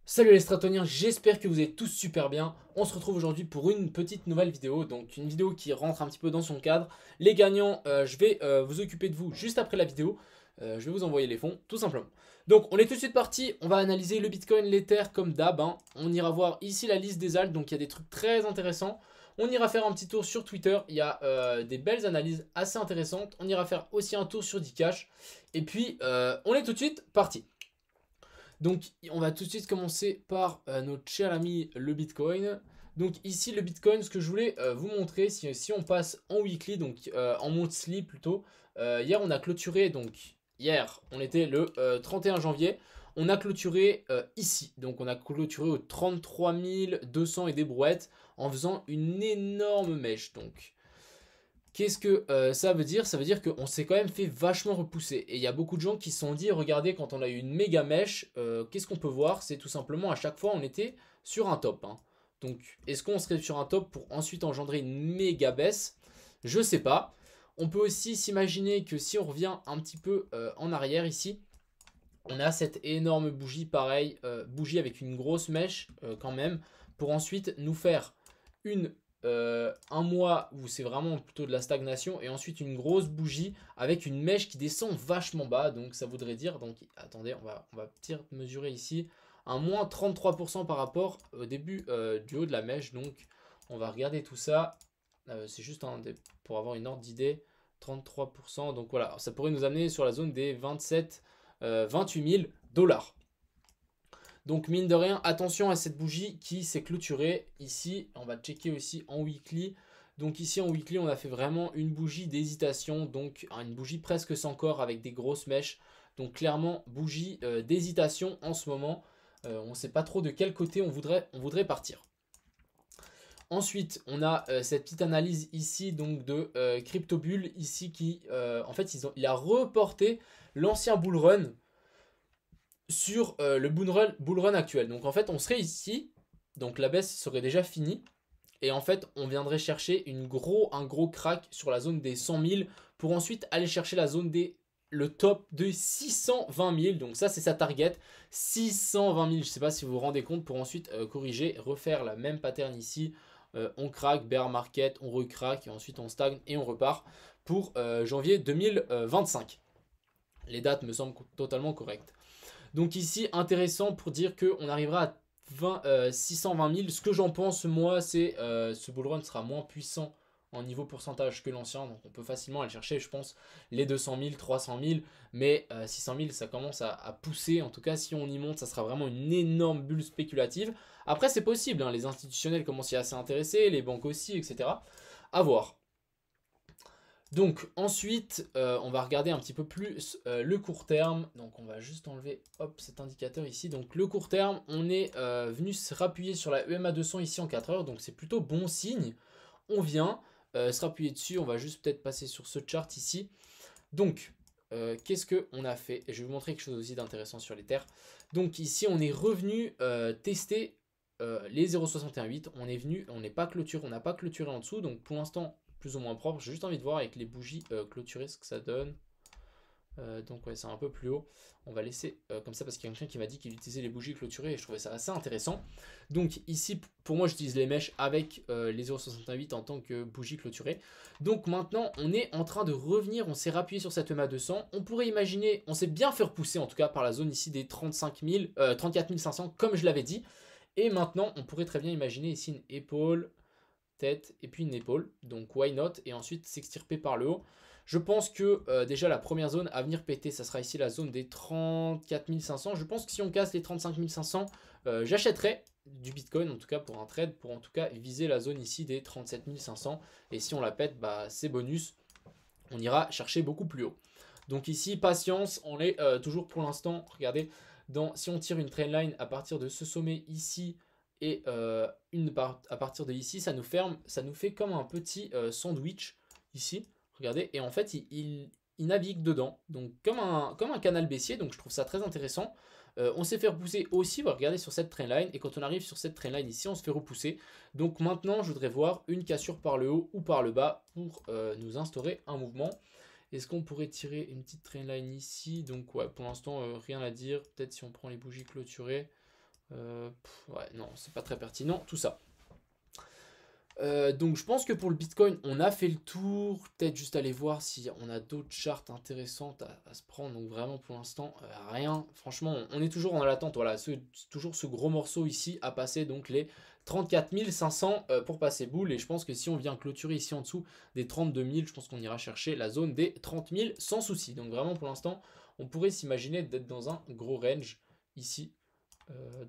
Salut les stratoniens, j'espère que vous êtes tous super bien. On se retrouve aujourd'hui pour une petite nouvelle vidéo, donc une vidéo qui rentre un petit peu dans son cadre. Les gagnants, je vais vous occuper de vous juste après la vidéo. Je vais vous envoyer les fonds, tout simplement. Donc on est tout de suite parti, on va analyser le Bitcoin, l'Ether comme d'hab, hein. On ira voir ici la liste des alts, donc il y a des trucs très intéressants. On ira faire un petit tour sur Twitter, il y a des belles analyses assez intéressantes. On ira faire aussi un tour sur Dcash. Et puis on est tout de suite parti. Donc on va tout de suite commencer par notre cher ami le Bitcoin. Donc ici le Bitcoin, ce que je voulais vous montrer, si on passe en weekly, donc en monthly plutôt, hier on a clôturé, donc hier on était le 31 janvier, on a clôturé ici, donc on a clôturé au 33 200 et des brouettes en faisant une énorme mèche. Donc qu'est-ce que ça veut dire? Ça veut dire qu'on s'est quand même fait vachement repousser. Et il y a beaucoup de gens qui se sont dit, regardez, quand on a eu une méga mèche, qu'est-ce qu'on peut voir? C'est tout simplement à chaque fois on était sur un top, hein. Donc est-ce qu'on serait sur un top pour ensuite engendrer une méga baisse? Je sais pas. On peut aussi s'imaginer que si on revient un petit peu en arrière ici, on a cette énorme bougie, pareil, bougie avec une grosse mèche quand même, pour ensuite nous faire un mois où c'est vraiment plutôt de la stagnation, et ensuite une grosse bougie avec une mèche qui descend vachement bas. Donc ça voudrait dire, donc attendez, on va mesurer ici, un moins 33% par rapport au début du haut de la mèche. Donc on va regarder tout ça. C'est juste pour avoir une ordre d'idée, 33%. Donc voilà, ça pourrait nous amener sur la zone des 28 000 dollars. Donc mine de rien, attention à cette bougie qui s'est clôturée ici. On va checker aussi en weekly. Donc ici en weekly, on a fait vraiment une bougie d'hésitation. Donc une bougie presque sans corps avec des grosses mèches. Donc clairement, bougie d'hésitation en ce moment. On ne sait pas trop de quel côté on voudrait partir. Ensuite, on a cette petite analyse ici donc de CryptoBull ici qui en fait il a reporté l'ancien bull run sur le bull run actuel. Donc en fait, on serait ici, donc la baisse serait déjà finie. Et en fait, on viendrait chercher un gros crack sur la zone des 100 000 pour ensuite aller chercher le top de 620 000. Donc ça, c'est sa target. 620 000, je ne sais pas si vous vous rendez compte, pour ensuite corriger, refaire la même pattern ici. On craque, bear market, on recraque et ensuite on stagne et on repart pour janvier 2025. Les dates me semblent totalement correctes. Donc ici, intéressant pour dire qu'on arrivera à 620 000. Ce que j'en pense, moi, c'est ce bullrun sera moins puissant en niveau pourcentage que l'ancien. Donc on peut facilement aller chercher, je pense, les 200 000, 300 000. Mais 600 000, ça commence à pousser. En tout cas, si on y monte, ça sera vraiment une énorme bulle spéculative. Après, c'est possible, hein. Les institutionnels commencent à s'y intéresser, les banques aussi, etc. À voir. Donc ensuite, on va regarder un petit peu plus le court terme. Donc on va juste enlever hop, cet indicateur ici. Donc le court terme, on est venu se rappuyer sur la EMA 200 ici en 4 heures. Donc c'est plutôt bon signe. On vient se rappuyer dessus. On va juste peut-être passer sur ce chart ici. Donc qu'est-ce qu'on a fait? Et je vais vous montrer quelque chose aussi d'intéressant sur les terres. Donc ici, on est revenu tester les 0,618. On n'est pas clôturé, on n'a pas clôturé en dessous. Donc pour l'instant, plus ou moins propre. J'ai juste envie de voir avec les bougies clôturées ce que ça donne. Donc ouais, c'est un peu plus haut. On va laisser comme ça parce qu'il y a quelqu'un qui m'a dit qu'il utilisait les bougies clôturées et je trouvais ça assez intéressant. Donc ici, pour moi, j'utilise les mèches avec les 0,68 en tant que bougie clôturée. Donc maintenant, on est en train de revenir. On s'est rappuyé sur cette EMA 200. On pourrait imaginer, on s'est bien fait repousser en tout cas par la zone ici des 34 500 comme je l'avais dit. Et maintenant, on pourrait très bien imaginer ici une épaule, tête et puis une épaule. Donc why not? Et ensuite s'extirper par le haut. Je pense que déjà la première zone à venir péter, ça sera ici la zone des 34 500. Je pense que si on casse les 35 500, j'achèterai du Bitcoin, en tout cas pour un trade, pour en tout cas viser la zone ici des 37 500. Et si on la pète, bah, c'est bonus. On ira chercher beaucoup plus haut. Donc ici, patience, on est toujours pour l'instant, regardez, si on tire une trendline à partir de ce sommet ici, et à partir de ici, ça nous fait comme un petit sandwich ici. Regardez, et en fait, il navigue dedans, donc comme un canal baissier, donc je trouve ça très intéressant. On s'est fait repousser aussi, regardez sur cette trendline, et quand on arrive sur cette trendline ici, on se fait repousser. Donc maintenant, je voudrais voir une cassure par le haut ou par le bas pour nous instaurer un mouvement. Est-ce qu'on pourrait tirer une petite trendline ici? Donc ouais, pour l'instant, rien à dire. Peut-être si on prend les bougies clôturées. Ouais, non, c'est pas très pertinent tout ça. Donc je pense que pour le Bitcoin, on a fait le tour. Peut-être juste aller voir si on a d'autres charts intéressantes à se prendre. Donc vraiment pour l'instant, rien. Franchement, on est toujours en l'attente. Voilà, toujours ce gros morceau ici à passer. Donc les 34 500 pour passer boule. Et je pense que si on vient clôturer ici en dessous des 32 000, je pense qu'on ira chercher la zone des 30 000 sans souci. Donc vraiment pour l'instant, on pourrait s'imaginer d'être dans un gros range ici.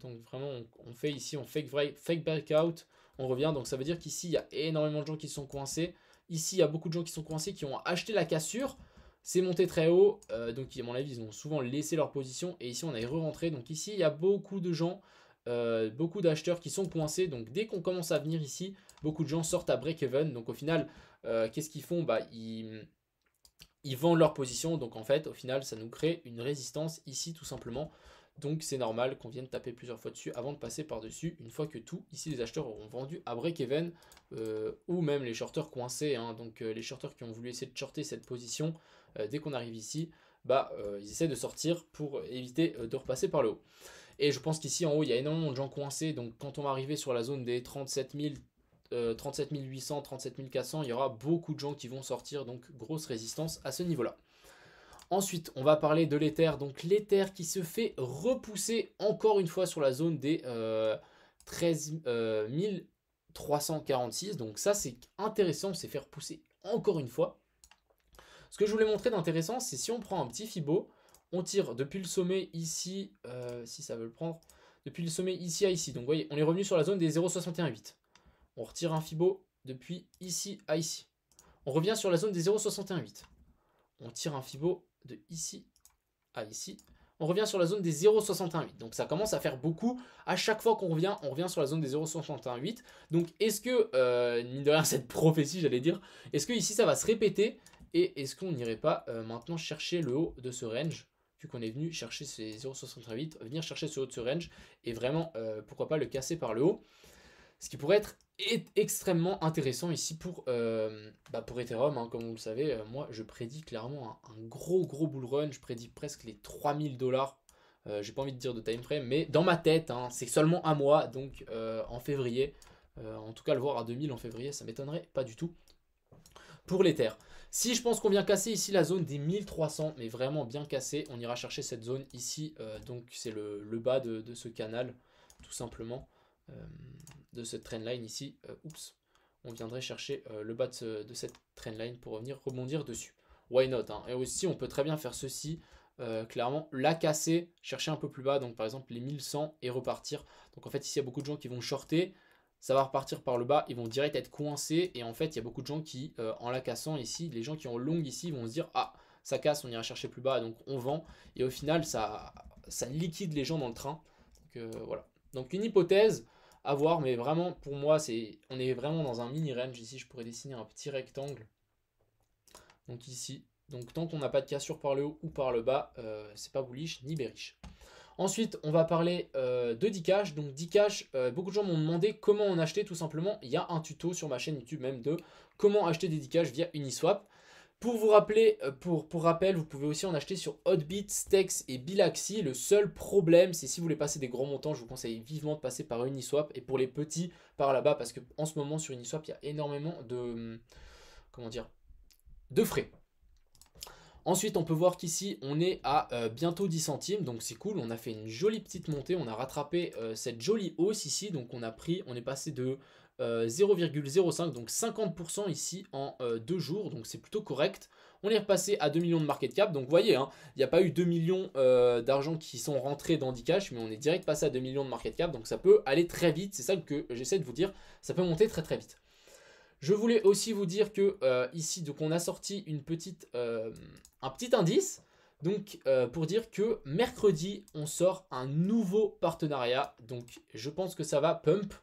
Donc vraiment, on fait ici, on fake breakout, on revient. Donc ça veut dire qu'ici, il y a énormément de gens qui sont coincés. Ici, il y a beaucoup de gens qui sont coincés, qui ont acheté la cassure. C'est monté très haut. Donc à mon avis, ils ont souvent laissé leur position. Et ici, on est re-rentré. Donc ici, il y a beaucoup de gens, beaucoup d'acheteurs qui sont coincés. Donc dès qu'on commence à venir ici, beaucoup de gens sortent à break-even. Donc au final, qu'est-ce qu'ils font? Bah, ils vendent leur position. Donc en fait, au final, ça nous crée une résistance ici tout simplement. Donc c'est normal qu'on vienne taper plusieurs fois dessus avant de passer par-dessus, une fois que tout, ici les acheteurs auront vendu à break-even, ou même les shorters coincés, hein. Donc les shorters qui ont voulu essayer de shorter cette position, dès qu'on arrive ici, bah, ils essaient de sortir pour éviter de repasser par le haut. Et je pense qu'ici en haut, il y a énormément de gens coincés, donc quand on va arriver sur la zone des 37 000, 37 800, 37 400, il y aura beaucoup de gens qui vont sortir, donc grosse résistance à ce niveau-là. Ensuite, on va parler de l'Ether. Donc l'Ether qui se fait repousser encore une fois sur la zone des 13 346. Donc ça, c'est intéressant, c'est faire pousser encore une fois. Ce que je voulais montrer d'intéressant, c'est si on prend un petit Fibo, on tire depuis le sommet ici, si ça veut le prendre, depuis le sommet ici à ici. Donc vous voyez, on est revenu sur la zone des 0,618. On retire un Fibo depuis ici à ici. On revient sur la zone des 0,618. On tire un Fibo de ici à ici. On revient sur la zone des 0,618. Donc ça commence à faire beaucoup. À chaque fois qu'on revient, on revient sur la zone des 0,618. Donc est-ce que, mine de rien, cette prophétie, j'allais dire, est-ce que ici ça va se répéter? Et est-ce qu'on n'irait pas maintenant chercher le haut de ce range, vu qu'on est venu chercher ces 0,618, venir chercher ce haut de ce range, et vraiment, pourquoi pas le casser par le haut? Ce qui pourrait être extrêmement intéressant ici pour Ethereum, hein, comme vous le savez. Moi, je prédis clairement un gros bull run. Je prédis presque les 3000 $. J'ai pas envie de dire de time frame, mais dans ma tête, hein, c'est seulement un mois, donc en février. En tout cas, le voir à 2000 en février, ça m'étonnerait pas du tout. Pour l'Ether, si je pense qu'on vient casser ici la zone des 1300, mais vraiment bien cassé, on ira chercher cette zone ici. Donc c'est le bas de ce canal, tout simplement. De cette trendline ici, oups, on viendrait chercher le bas de cette trendline pour revenir rebondir dessus. Why not, hein. Et aussi, on peut très bien faire ceci, clairement, la casser, chercher un peu plus bas, donc par exemple les 1100 et repartir. Donc en fait, ici, il y a beaucoup de gens qui vont shorter, ça va repartir par le bas, ils vont direct être coincés. Et en fait, il y a beaucoup de gens qui, en la cassant ici, les gens qui ont long ici vont se dire, ah, ça casse, on ira chercher plus bas, donc on vend. Et au final, ça liquide les gens dans le train. Donc voilà. Donc une hypothèse à voir, mais vraiment pour moi on est vraiment dans un mini range. Ici je pourrais dessiner un petit rectangle, donc ici, donc tant qu'on n'a pas de cassure par le haut ou par le bas, c'est pas bullish ni bearish. Ensuite on va parler de Dcash. Donc Dcash, beaucoup de gens m'ont demandé comment en acheter. Tout simplement, il y a un tuto sur ma chaîne YouTube même de comment acheter des Dcash via Uniswap. Pour vous rappeler, pour rappel, vous pouvez aussi en acheter sur Hotbit, Stex et Bilaxy. Le seul problème, c'est si vous voulez passer des gros montants, je vous conseille vivement de passer par Uniswap. Et pour les petits, par là-bas, parce qu'en ce moment sur Uniswap, il y a énormément de, comment dire, de frais. Ensuite, on peut voir qu'ici, on est à bientôt 10 centimes, donc c'est cool. On a fait une jolie petite montée, on a rattrapé cette jolie hausse ici. Donc on est passé de 0,05, donc 50% ici en 2 jours, donc c'est plutôt correct. On est repassé à 2 millions de market cap, donc vous voyez, hein, il n'y a pas eu 2 millions d'argent qui sont rentrés dans Dcash, mais on est direct passé à 2 millions de market cap, donc ça peut aller très vite. C'est ça que j'essaie de vous dire, ça peut monter très très vite. Je voulais aussi vous dire que ici, donc on a sorti un petit indice, donc pour dire que mercredi, on sort un nouveau partenariat. Donc je pense que ça va pump,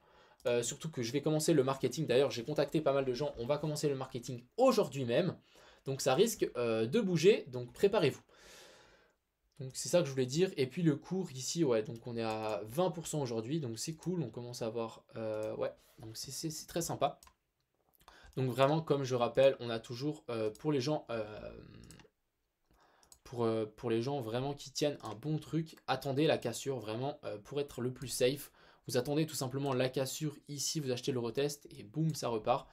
surtout que je vais commencer le marketing. D'ailleurs, j'ai contacté pas mal de gens, on va commencer le marketing aujourd'hui même. Donc ça risque de bouger, donc préparez-vous. Donc c'est ça que je voulais dire. Et puis le cours ici, ouais, donc on est à 20% aujourd'hui, donc c'est cool, on commence à avoir, ouais, donc c'est très sympa. Donc vraiment, comme je rappelle, on a toujours pour les gens pour les gens vraiment qui tiennent un bon truc, attendez la cassure vraiment pour être le plus safe. Vous attendez tout simplement la cassure ici, vous achetez le retest et boum, ça repart.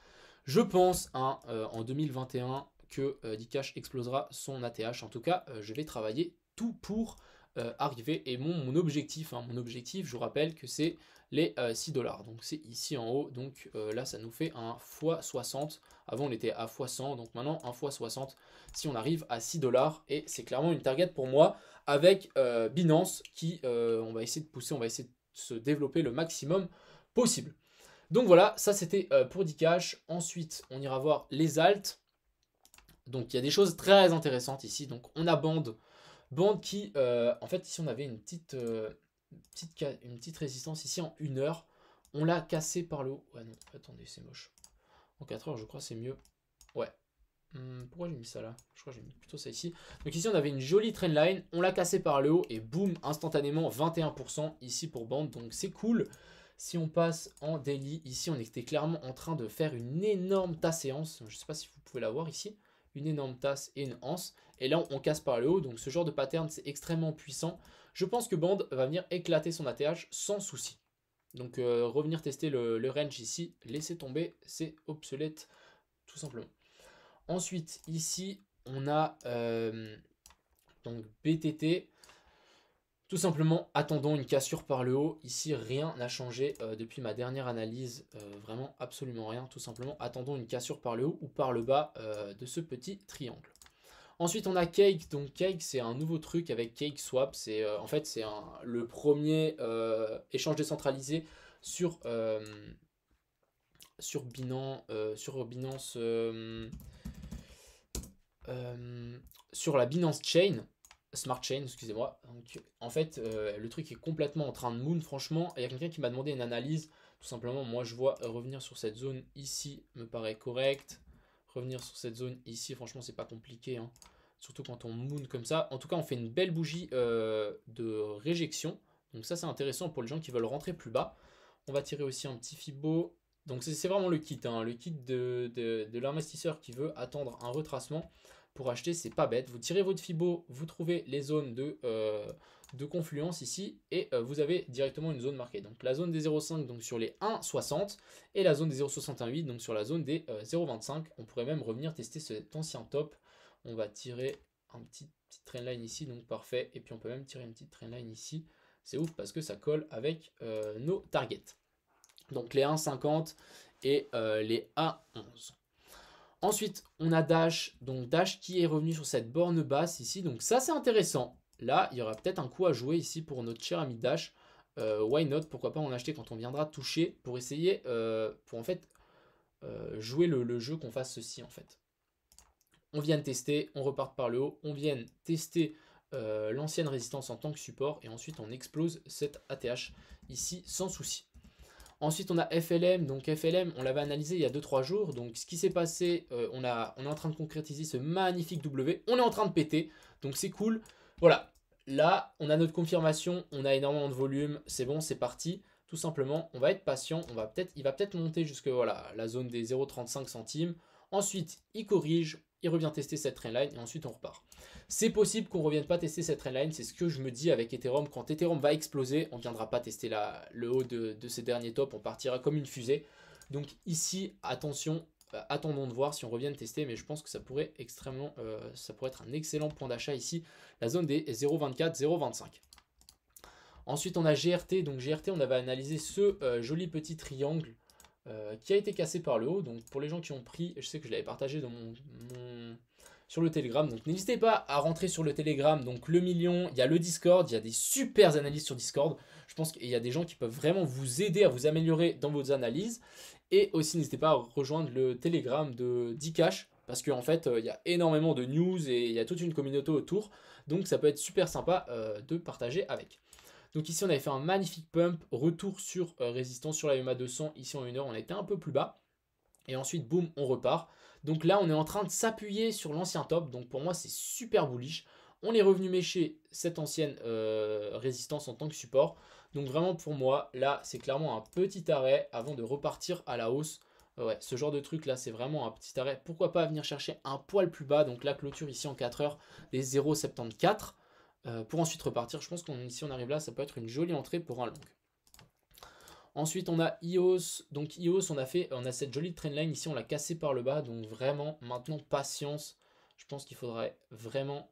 Je pense hein, en 2021 que Dcash explosera son ATH. En tout cas, je vais travailler tout pour arriver. Et mon objectif, hein, je vous rappelle que c'est les 6 $. Donc c'est ici en haut. Donc là, ça nous fait un x60. Avant, on était à x100. Donc maintenant, un x60 si on arrive à 6 $. Et c'est clairement une target pour moi avec Binance qui, on va essayer de pousser, on va essayer de se développer le maximum possible. Donc voilà, ça c'était pour Dcash. Ensuite, on ira voir les alts. Donc il y a des choses très intéressantes ici. Donc on a Band qui, en fait, ici on avait une petite résistance ici en 1 heure. On l'a cassé par le haut. Ouais non, attendez, c'est moche. En 4 heures, je crois c'est mieux. Ouais. Pourquoi j'ai mis ça là? Je crois que j'ai mis plutôt ça ici. Donc ici on avait une jolie trendline. On l'a cassé par le haut et boum, instantanément 21% ici pour Band. Donc c'est cool. Si on passe en daily, ici on était clairement en train de faire une énorme tasse séance. Je ne sais pas si vous pouvez la voir ici. Une énorme tasse et une anse. Et là on casse par le haut. Donc ce genre de pattern c'est extrêmement puissant. Je pense que Band va venir éclater son ATH sans souci. Donc revenir tester le range ici. Laisser tomber, c'est obsolète tout simplement. Ensuite ici on a donc BTT. Tout simplement, attendons une cassure par le haut. Ici, rien n'a changé depuis ma dernière analyse. Vraiment, absolument rien. Tout simplement, attendons une cassure par le haut ou par le bas de ce petit triangle. Ensuite, on a Cake. Donc, Cake, c'est un nouveau truc avec Cake Swap. C'est en fait, c'est le premier échange décentralisé sur Binance, sur la Binance Chain. Smart Chain, excusez-moi. Donc, en fait, le truc est complètement en train de moon, franchement. Il y a quelqu'un qui m'a demandé une analyse. Tout simplement, moi, je vois revenir sur cette zone ici, me paraît correct. Revenir sur cette zone ici, franchement, c'est pas compliqué. Hein. Surtout quand on moon comme ça. En tout cas, on fait une belle bougie de réjection. Donc ça, c'est intéressant pour les gens qui veulent rentrer plus bas. On va tirer aussi un petit Fibo. Donc c'est vraiment le kit. Hein. Le kit de l'investisseur qui veut attendre un retracement. Pour acheter, c'est pas bête. Vous tirez votre Fibo, vous trouvez les zones de confluence ici et vous avez directement une zone marquée. Donc la zone des 0,5 donc sur les 1,60 et la zone des 0,68 donc sur la zone des 0,25. On pourrait même revenir tester cet ancien top. On va tirer un petite trendline ici, donc parfait. Et puis on peut même tirer une petite trendline ici. C'est ouf parce que ça colle avec nos targets. Donc les 1,50 et les 1,11. Ensuite, on a Dash, donc Dash qui est revenu sur cette borne basse ici. Donc ça, c'est intéressant. Là, il y aura peut-être un coup à jouer ici pour notre cher ami Dash. Why not? Pourquoi pas en acheter quand on viendra toucher pour essayer, pour en fait jouer le jeu qu'on fasse ceci en fait. On vient de tester, on repart par le haut, on vient tester l'ancienne résistance en tant que support et ensuite on explose cette ATH ici sans souci. Ensuite, on a FLM. Donc FLM, on l'avait analysé il y a 2-3 jours. Donc ce qui s'est passé, on est en train de concrétiser ce magnifique W. On est en train de péter. Donc c'est cool. Voilà. Là, on a notre confirmation. On a énormément de volume. C'est bon, c'est parti. Tout simplement, on va être patient. Il va peut-être monter jusque voilà, la zone des 0,35 centimes. Ensuite, il corrige. Il revient tester cette trendline. Et ensuite, on repart. C'est possible qu'on ne revienne pas tester cette trendline, c'est ce que je me dis avec Ethereum. Quand Ethereum va exploser, on ne viendra pas tester le haut de ces derniers tops, on partira comme une fusée. Donc ici, attention, attendons de voir si on revient tester, mais je pense que ça pourrait être un excellent point d'achat ici, la zone des 0,24, 0,25. Ensuite, on a GRT. Donc GRT, on avait analysé ce joli petit triangle qui a été cassé par le haut. Donc pour les gens qui ont pris, je sais que je l'avais partagé dans sur le Telegram. Donc n'hésitez pas à rentrer sur le Telegram. Donc le million, il y a le Discord, il y a des super analyses sur Discord. Je pense qu'il y a des gens qui peuvent vraiment vous aider à vous améliorer dans vos analyses. Et aussi n'hésitez pas à rejoindre le Telegram de Dcash. Parce qu'en fait, il y a énormément de news et il y a toute une communauté autour. Donc ça peut être super sympa de partager avec. Donc ici on avait fait un magnifique pump, retour sur résistance sur la EMA 200. Ici en 1 heure on était un peu plus bas. Et ensuite boum, on repart. Donc là, on est en train de s'appuyer sur l'ancien top. Donc pour moi, c'est super bullish. On est revenu mécher cette ancienne résistance en tant que support. Donc vraiment pour moi, là, c'est clairement un petit arrêt avant de repartir à la hausse Ouais, ce genre de truc là, c'est vraiment un petit arrêt. Pourquoi pas venir chercher un poil plus bas. Donc la clôture ici en 4 heures des 0,74 pour ensuite repartir. Je pense que si on arrive là, ça peut être une jolie entrée pour un long. Ensuite, on a EOS. Donc EOS, on a cette jolie trendline ici, on l'a cassé par le bas. Donc vraiment, maintenant, patience. Je pense qu'il faudrait vraiment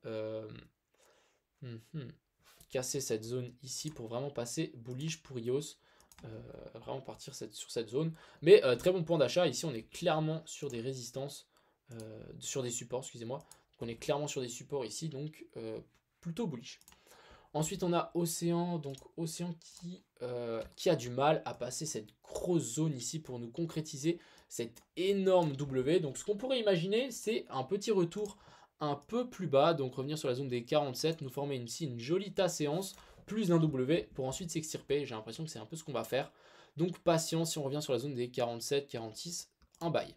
casser cette zone ici pour vraiment passer bullish pour EOS. Vraiment partir sur cette zone. Mais très bon point d'achat. Ici, on est clairement sur des résistances, sur des supports, excusez-moi. On est clairement sur des supports ici, donc plutôt bullish. Ensuite, on a Océan, donc Océan qui a du mal à passer cette grosse zone ici pour nous concrétiser cette énorme W. Donc, ce qu'on pourrait imaginer, c'est un petit retour un peu plus bas, donc revenir sur la zone des 47, nous former ici une jolie tasse séance, plus d'un W pour ensuite s'extirper. J'ai l'impression que c'est un peu ce qu'on va faire. Donc, patience, si on revient sur la zone des 47, 46, un bail.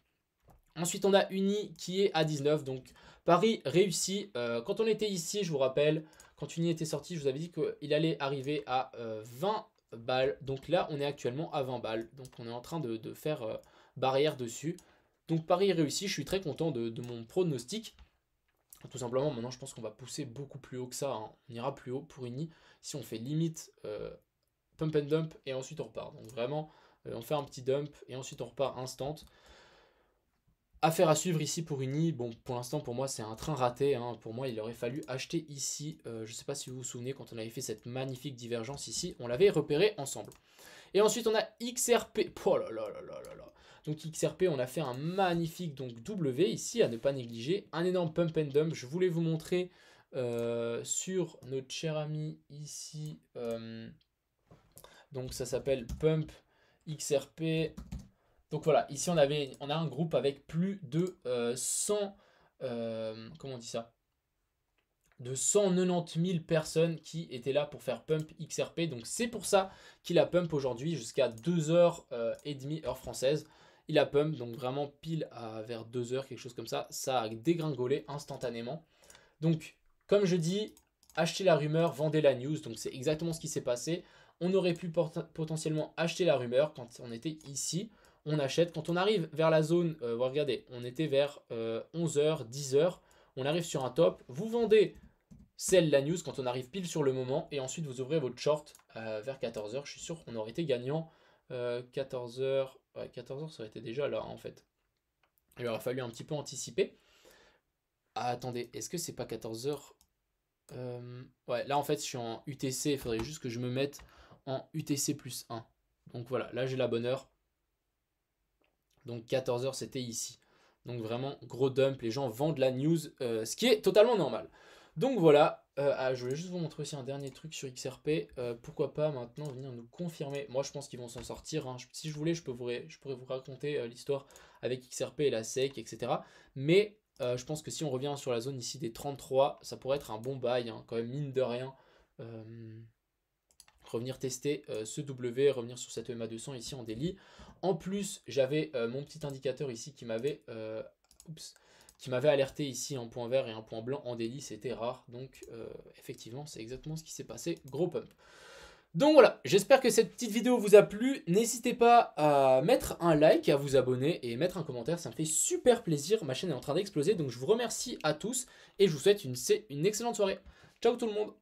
Ensuite, on a Uni qui est à 19, donc Paris réussi. Quand on était ici, je vous rappelle, quand Uni était sorti, je vous avais dit qu'il allait arriver à 20 balles. Donc là, on est actuellement à 20 balles. Donc on est en train de faire barrière dessus. Donc Paris réussi, je suis très content de mon pronostic. Tout simplement, maintenant, je pense qu'on va pousser beaucoup plus haut que ça. Hein. On ira plus haut pour Uni. Si on fait limite pump and dump et ensuite on repart. Donc vraiment, on fait un petit dump et ensuite on repart instant. Affaire à suivre ici pour Uni. Bon, pour l'instant, pour moi, c'est un train raté. Hein. Pour moi, il aurait fallu acheter ici. Je ne sais pas si vous vous souvenez, quand on avait fait cette magnifique divergence ici, on l'avait repéré ensemble. Et ensuite, on a XRP. Oh là là là là là là. Donc XRP, on a fait un magnifique donc W ici, à ne pas négliger. Un énorme pump and dump. Je voulais vous montrer sur notre cher ami ici. Donc ça s'appelle Pump XRP. Donc voilà, ici on a un groupe avec plus de 100, comment on dit ça, de 190 000 personnes qui étaient là pour faire pump XRP. Donc c'est pour ça qu'il a pump aujourd'hui jusqu'à 2h30 heure française. Il a pump, donc vraiment pile vers 2h, quelque chose comme ça. Ça a dégringolé instantanément. Donc comme je dis, achetez la rumeur, vendez la news. Donc c'est exactement ce qui s'est passé. On aurait pu potentiellement acheter la rumeur quand on était ici. On achète. Quand on arrive vers la zone, regardez, on était vers 11h, 10h. On arrive sur un top. Vous vendez la news quand on arrive pile sur le moment. Et ensuite, vous ouvrez votre short vers 14h. Je suis sûr qu'on aurait été gagnant. 14h, ouais, 14h, ça aurait été déjà là, en fait. Il aurait fallu un petit peu anticiper. Ah, attendez, est-ce que c'est pas 14h? Ouais, là, en fait, je suis en UTC. Il faudrait juste que je me mette en UTC plus 1. Donc voilà, là, j'ai la bonne heure. Donc 14h, c'était ici. Donc vraiment, gros dump. Les gens vendent la news, ce qui est totalement normal. Donc voilà, je voulais juste vous montrer aussi un dernier truc sur XRP. Pourquoi pas maintenant venir nous confirmer. Moi, je pense qu'ils vont s'en sortir. Hein. Si je voulais, je pourrais vous raconter l'histoire avec XRP et la SEC, etc. Mais je pense que si on revient sur la zone ici des 33, ça pourrait être un bon bail, hein, quand même, mine de rien. Revenir tester ce W, revenir sur cette EMA 200 ici en daily. En plus, j'avais mon petit indicateur ici qui m'avait alerté ici en point vert et un point blanc en daily, c'était rare. Donc effectivement, c'est exactement ce qui s'est passé, gros pump. Donc voilà, j'espère que cette petite vidéo vous a plu. N'hésitez pas à mettre un like, à vous abonner et mettre un commentaire, ça me fait super plaisir. Ma chaîne est en train d'exploser, donc je vous remercie à tous et je vous souhaite une excellente soirée. Ciao tout le monde!